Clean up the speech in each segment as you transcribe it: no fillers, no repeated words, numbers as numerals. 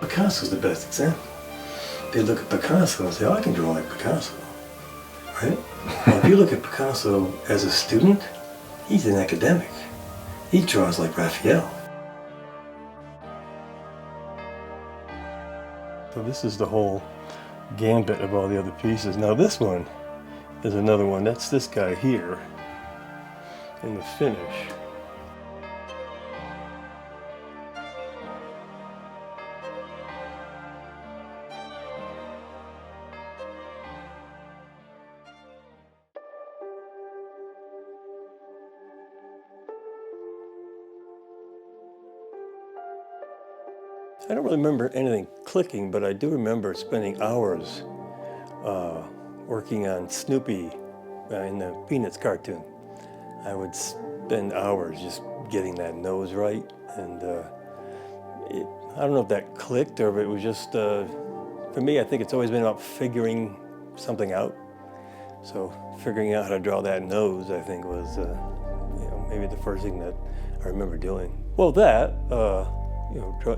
Picasso's the best example. They look at Picasso and say, oh, I can draw like Picasso, right? Well, if you look at Picasso as a student, he's an academic. He draws like Raphael. So this is the whole gambit of all the other pieces. Now this one is another one. That's this guy here in the finish. I don't really remember anything clicking, but I do remember spending hours working on Snoopy in the Peanuts cartoon. I would spend hours just getting that nose right, and I don't know if that clicked or if it was just, for me, I think it's always been about figuring something out. So figuring out how to draw that nose, I think, was maybe the first thing that I remember doing. Well, that,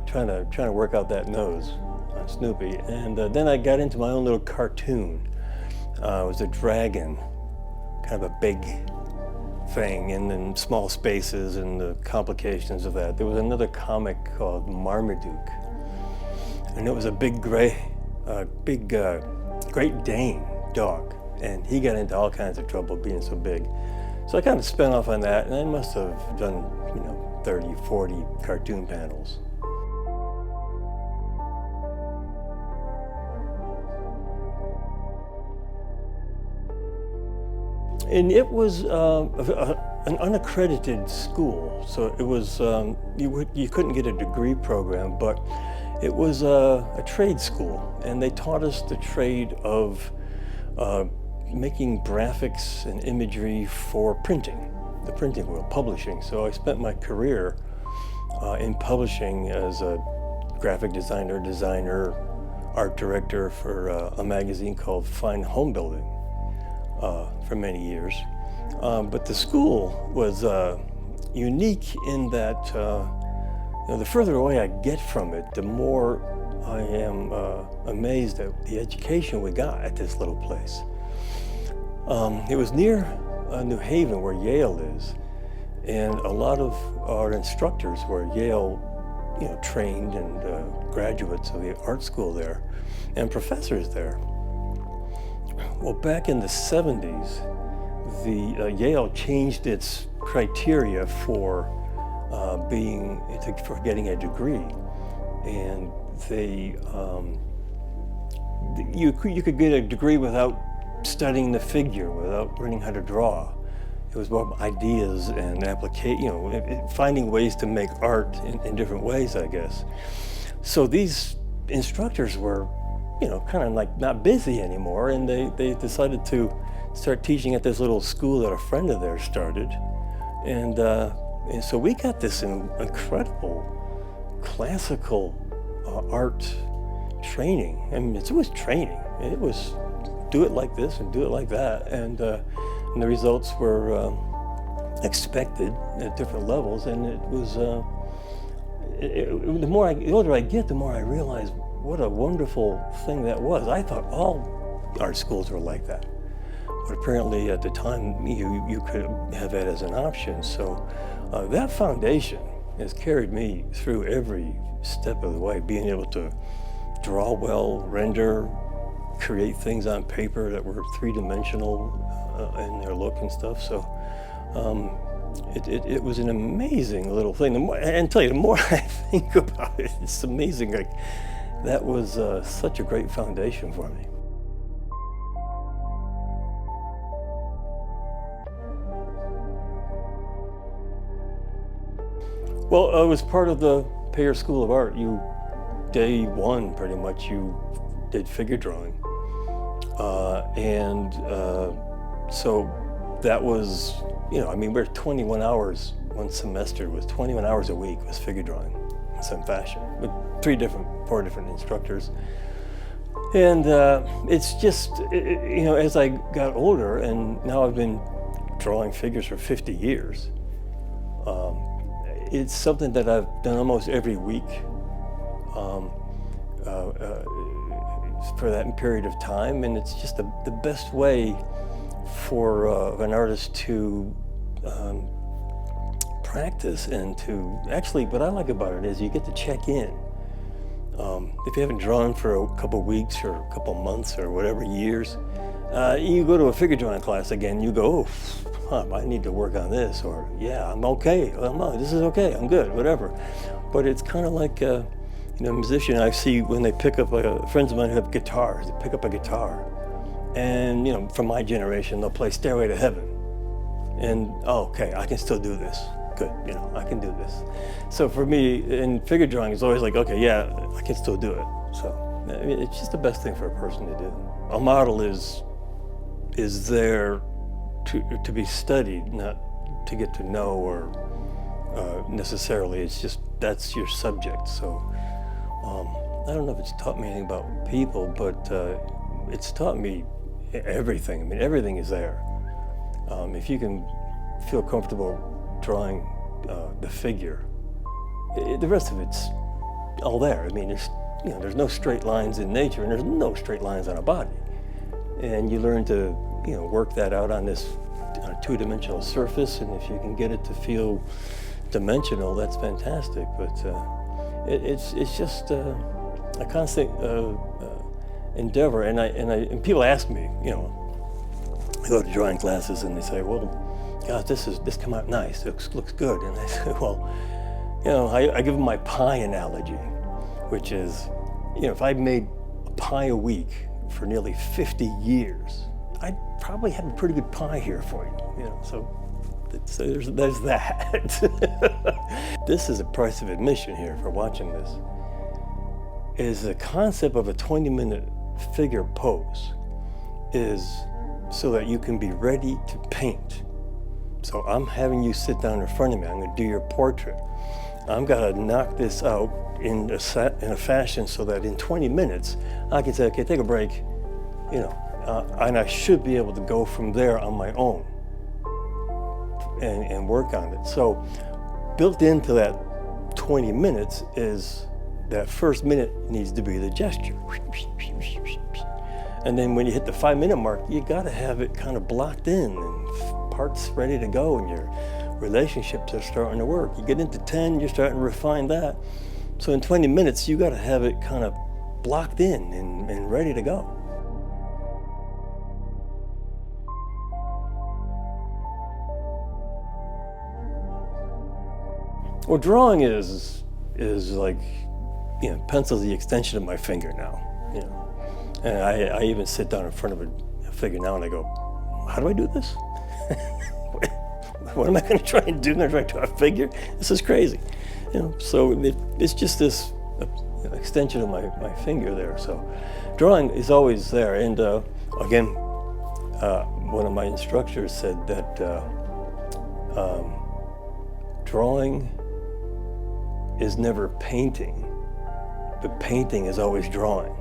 trying to work out that nose on Snoopy, and then I got into my own little cartoon. It was a dragon, kind of a big thing, and then small spaces and the complications of that. There was another comic called Marmaduke, and it was a big Great Dane dog, and he got into all kinds of trouble being so big. So I kind of spun off on that, and I must have done 30, 40 cartoon panels. And it was an unaccredited school, so it was you couldn't get a degree program, but it was a trade school, and they taught us the trade of making graphics and imagery for printing, the printing world, publishing. So I spent my career in publishing as a graphic designer, art director for a magazine called Fine Home Building for many years. But the school was unique in that the further away I get from it, the more I am amazed at the education we got at this little place. It was near New Haven, where Yale is, and a lot of our instructors were Yale, trained and graduates of the art school there, and professors there. Well, back in the 70s, the Yale changed its criteria for getting a degree, and you could get a degree without studying the figure, without learning how to draw. It was more ideas and finding ways to make art in different ways, I guess. So these instructors were, kind of like not busy anymore, and they decided to start teaching at this little school that a friend of theirs started. And so we got this incredible classical art training. I mean, it was training. It was do it like this and do it like that, and the results were expected at different levels. And it was the older I get, the more I realize what a wonderful thing that was. I thought all art schools were like that, but apparently at the time you could have that as an option. So that foundation has carried me through every step of the way, being able to draw well, render, create things on paper that were three-dimensional in their look and stuff. So it was an amazing little thing. The more I think about it, it's amazing. Like, that was such a great foundation for me. Well, I was part of the Payer School of Art. Day one, pretty much, you did figure drawing. So that was, we're 21 hours one semester, was 21 hours a week was figure drawing in some fashion with 4 different instructors. And it's just, as I got older, and now I've been drawing figures for 50 years, it's something that I've done almost every week. for that period of time, and it's just the best way for an artist to practice and to actually, what I like about it is you get to check in. If you haven't drawn for a couple weeks or a couple months or whatever years, you go to a figure drawing class again, you go, oh, I need to work on this, or yeah, I'm okay, this is okay, I'm good, whatever. But it's kind of like, a musician I see when they pick up, friends of mine who have guitars, they pick up a guitar, and from my generation, they'll play Stairway to Heaven. And, oh, okay, I can still do this. Good, I can do this. So for me, in figure drawing, it's always like, okay, yeah, I can still do it. So I mean, it's just the best thing for a person to do. A model is there to be studied, not to get to know or necessarily. It's just, that's your subject. So I don't know if it's taught me anything about people, but it's taught me everything. I mean, everything is there. If you can feel comfortable drawing the figure, the rest of it's all there. I mean, there's no straight lines in nature, and there's no straight lines on a body. And you learn to, work that out on this two-dimensional surface, and if you can get it to feel dimensional, that's fantastic. But it's just a constant endeavor. And people ask me, I go to drawing classes and they say, well, gosh, this come out nice, it looks good. And I say, well, I give them my pie analogy, which is, if I made a pie a week for nearly 50 years, I'd probably have a pretty good pie here for you, so there's that. This is a price of admission here for watching this, is the concept of a 20-minute figure pose is so that you can be ready to paint. So I'm having you sit down in front of me, I'm gonna do your portrait. I'm gonna knock this out in a fashion so that in 20 minutes, I can say, okay, take a break, and I should be able to go from there on my own and work on it. So built into that 20 minutes is that first minute needs to be the gesture. And then when you hit the 5-minute mark, you gotta have it kind of blocked in and parts ready to go, and your relationships are starting to work. You get into 10, you're starting to refine that. So in 20 minutes, you gotta have it kind of blocked in and ready to go. Well, drawing is like, pencil's the extension of my finger now, And I even sit down in front of a figure now and I go, how do I do this? What am I going to try and do? I'm going to try to draw a figure? This is crazy. So it's just this extension of my finger there. So drawing is always there. And again, one of my instructors said that drawing is never painting, but painting is always drawing.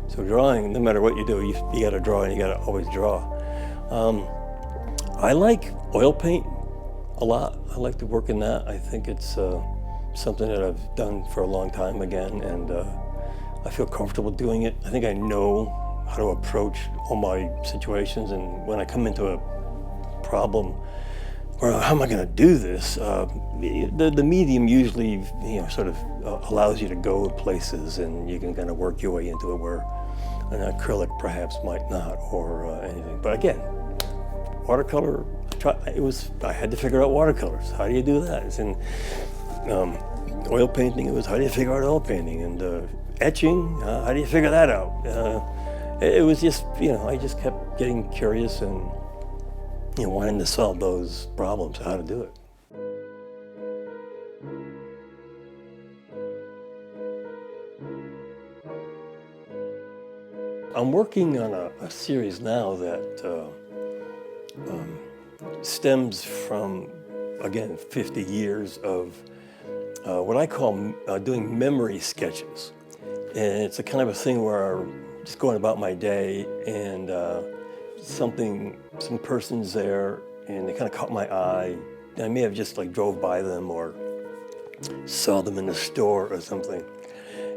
So drawing, no matter what you do, you got to draw, and you got to always draw. I like oil paint a lot. I like to work in that. I think it's something that I've done for a long time again, and I feel comfortable doing it. I think I know how to approach all my situations, and when I come into a problem, or how am I going to do this? The medium usually, sort of allows you to go places, and you can kind of work your way into it where an acrylic perhaps might not, or anything. But again, watercolor. I had to figure out watercolors. How do you do that? It's in oil painting. It was how do you figure out oil painting, and etching. How do you figure that out? It was just, I just kept getting curious and wanting to solve those problems, how to do it. I'm working on a series now that stems from, again, 50 years of what I call doing memory sketches. And it's a kind of a thing where I'm just going about my day, and some person's there, and they kind of caught my eye. I may have just drove by them or saw them in the store or something.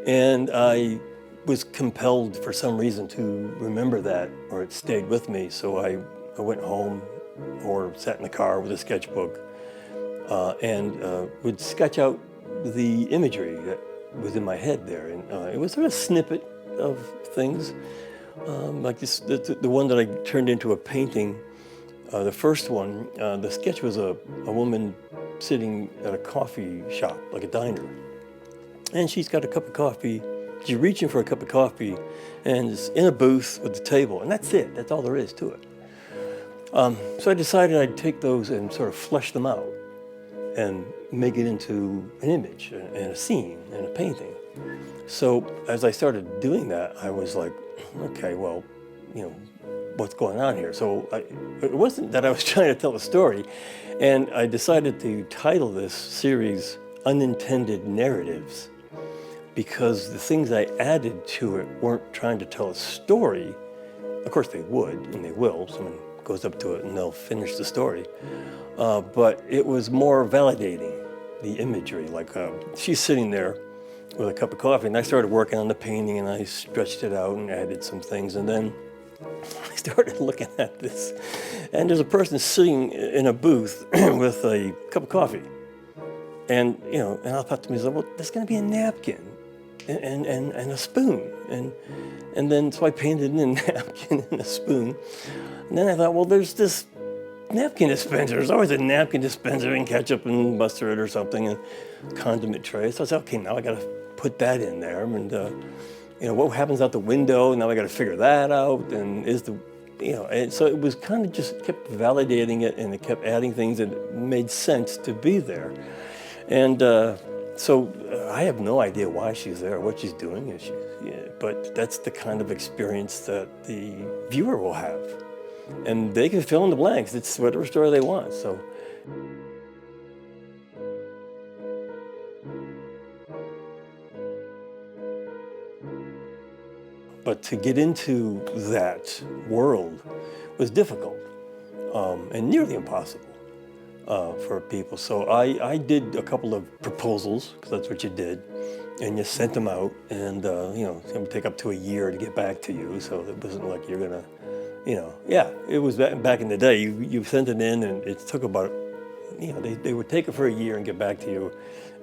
And I was compelled for some reason to remember that, or it stayed with me. So I went home or sat in the car with a sketchbook and would sketch out the imagery that was in my head there. And it was sort of a snippet of things, like this, the one that I turned into a painting. The first one, the sketch was a woman sitting at a coffee shop, like a diner. And she's got a cup of coffee. She's reaching for a cup of coffee and is in a booth with the table. And that's it. That's all there is to it. So I decided I'd take those and sort of flesh them out and make it into an image and a scene and a painting. So as I started doing that, I was like, okay, well, you know, what's going on here? So it wasn't that I was trying to tell a story. And I decided to title this series Unintended Narratives, because the things I added to it weren't trying to tell a story. Of course they would, and they will. Someone goes up to it and they'll finish the story. But it was more validating the imagery. Like she's sitting there with a cup of coffee, and I started working on the painting, and I stretched it out and added some things. And then I started looking at this, and there's a person sitting in a booth with a cup of coffee. And, you know, and I thought to myself, well, there's going to be a napkin and a spoon. And then, so I painted in a napkin and a spoon. And then I thought, well, there's this napkin dispenser. There's always a napkin dispenser and ketchup and mustard or something and condiment tray. So I said, okay, now I got to put that in there. And, you know, what happens out the window? Now I got to figure that out. And is the, you know, and so it was kind of just kept validating it, and it kept adding things that made sense to be there. And so I have no idea why she's there, what she's doing, but that's the kind of experience that the viewer will have. And they can fill in the blanks. It's whatever story they want. So. But to get into that world was difficult and nearly impossible. For people. So I did a couple of proposals, because that's what you did, and you sent them out, and you know, it's going to take up to a year to get back to you, so it wasn't like you're going to, you know, yeah, it was back in the day, you sent it in, and it took about, you know, they would take it for a year and get back to you,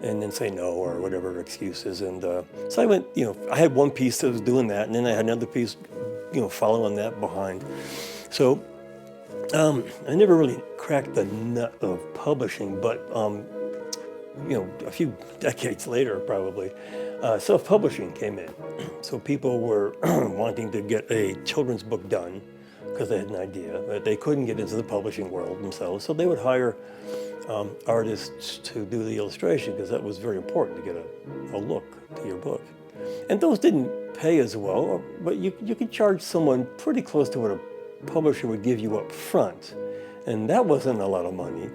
and then say no, or whatever excuses, and so I went, you know, I had one piece that was doing that, and then I had another piece, you know, following that behind. So I never really cracked the nut of publishing, but you know, a few decades later, probably, self-publishing came in. So people were wanting to get a children's book done because they had an idea, but they couldn't get into the publishing world themselves. So they would hire artists to do the illustration, because that was very important to get a look to your book. And those didn't pay as well, but you could charge someone pretty close to what a publisher would give you up front, and that wasn't a lot of money,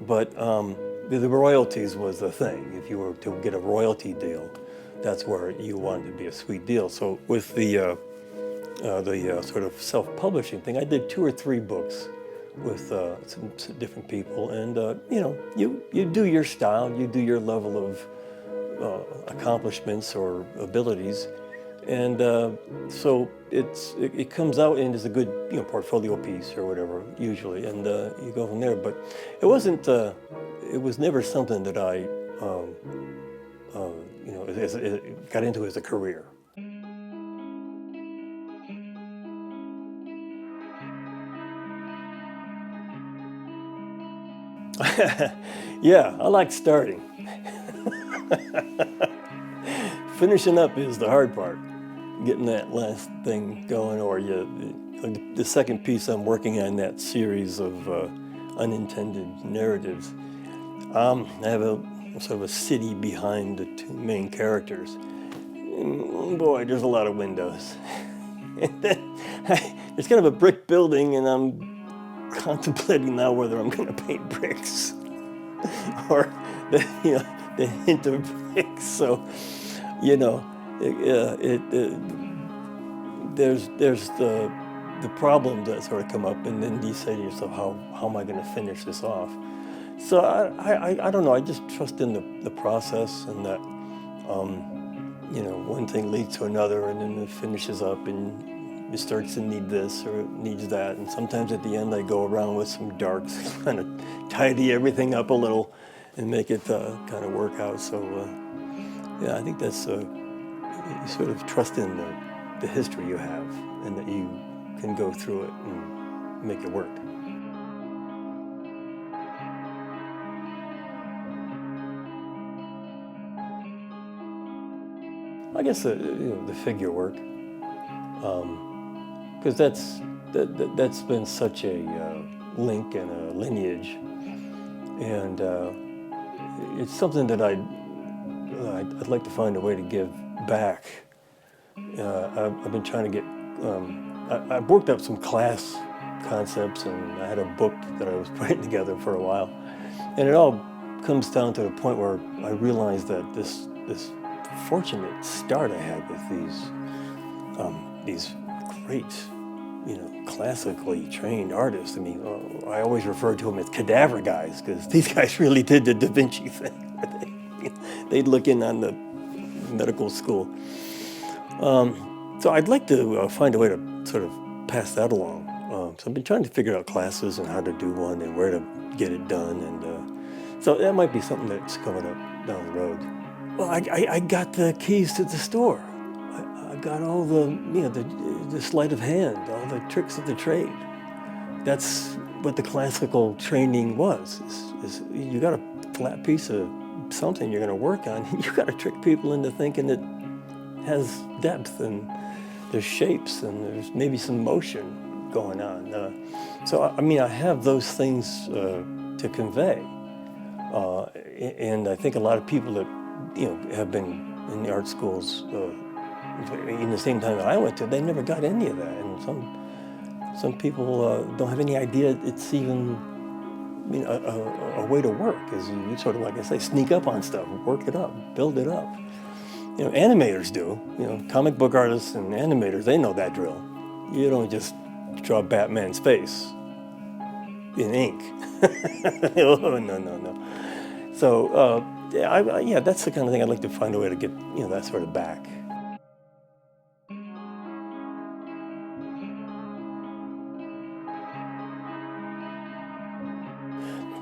but the royalties was the thing. If you were to get a royalty deal, that's where you wanted to be a sweet deal. So with the sort of self-publishing thing, I did 2 or 3 books with some different people, and you know, you do your style, you do your level of accomplishments or abilities. And so it comes out and is a good, you know, portfolio piece or whatever, usually, and you go from there. But it wasn't, it was never something that I, you know, got into as a career. Yeah, I like starting. Finishing up is the hard part. Getting that last thing going, or the second piece I'm working on, that series of unintended narratives. I have a sort of a city behind the 2 main characters. And boy, there's a lot of windows. And then it's kind of a brick building, and I'm contemplating now whether I'm going to paint bricks or the hint of bricks. So, you know. There's the problems that sort of come up, and then you say to yourself, how am I going to finish this off? So I don't know. I just trust in the process, and that one thing leads to another, and then it finishes up, and it starts to need this or it needs that. And sometimes at the end, I go around with some darks, kind of tidy everything up a little, and make it kind of work out. So, yeah, I think that's you sort of trust in the history you have, and that you can go through it and make it work. I guess the figure work, because that's been such a link and a lineage, and it's something that I'd like to find a way to give back. I've been trying to get. I've worked up some class concepts, and I had a book that I was putting together for a while, and it all comes down to the point where I realized that this fortunate start I had with these great, classically trained artists. I mean, I always refer to them as cadaver guys, because these guys really did the Da Vinci thing. They'd look in on the medical school. So I'd like to find a way to sort of pass that along. So I've been trying to figure out classes and how to do one and where to get it done. And so that might be something that's coming up down the road. Well, I got the keys to the store. I got all the sleight of hand, all the tricks of the trade. That's what the classical training was. Is you got a flat piece of something you're going to work on. You got to trick people into thinking it has depth, and there's shapes, and there's maybe some motion going on. So I have those things to convey, and I think a lot of people that have been in the art schools in the same time that I went to, they never got any of that, and some people don't have any idea it's even a way to work. Is you sort of, like I say, sneak up on stuff, work it up, build it up. Animators do. Comic book artists and animators, they know that drill. You don't just draw Batman's face in ink. Oh, no. So, yeah, that's the kind of thing I'd like to find a way to get, that sort of back.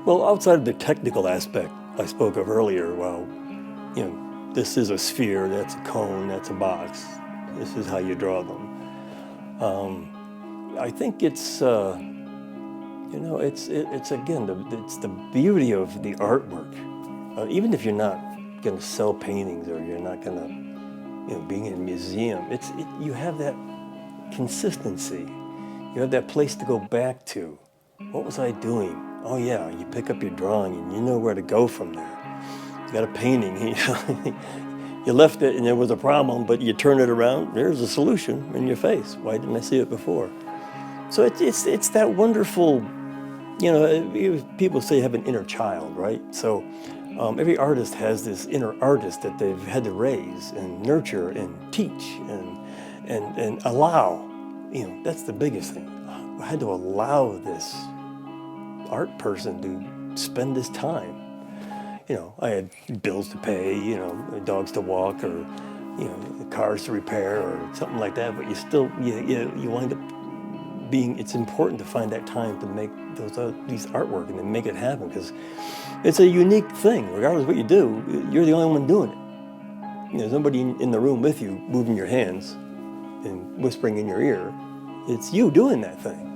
Well, outside of the technical aspect I spoke of earlier, well, this is a sphere, that's a cone, that's a box. This is how you draw them. I think it's it's the beauty of the artwork. Even if you're not going to sell paintings, or you're not going to, being in a museum, you have that consistency. You have that place to go back to. What was I doing? Oh yeah, you pick up your drawing and you know where to go from there. You got a painting, you left it and there was a problem, but you turn it around, there's a solution in your face. Why didn't I see it before? So it's that wonderful, people say you have an inner child, right? So every artist has this inner artist that they've had to raise and nurture and teach and allow. That's the biggest thing. I had to allow this art person to spend this time. I had bills to pay, dogs to walk, or cars to repair, or something like that. But you still you wind up being. It's important to find that time to make these artwork and to make it happen, because it's a unique thing. Regardless of what you do, you're the only one doing it. There's nobody in the room with you moving your hands and whispering in your ear. It's you doing that thing.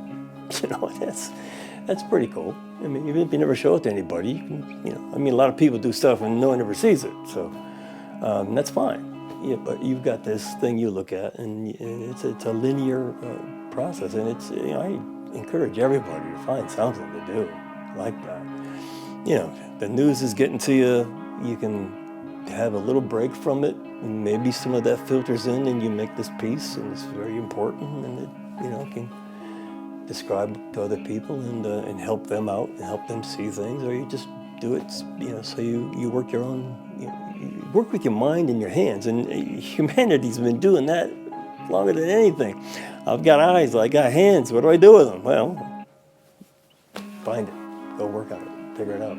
That's pretty cool. I mean, even if you never show it to anybody, you can, a lot of people do stuff and no one ever sees it, so that's fine. Yeah, but you've got this thing you look at, and it's a linear process, and I encourage everybody to find something to do like that. The news is getting to you. You can have a little break from it, and maybe some of that filters in, and you make this piece, and it's very important, and it can describe to other people and help them out and help them see things, or you just do it, so you work your own, you work with your mind and your hands, and humanity's been doing that longer than anything. I've got eyes, I got hands, what do I do with them? Well, find it, go work on it, figure it out.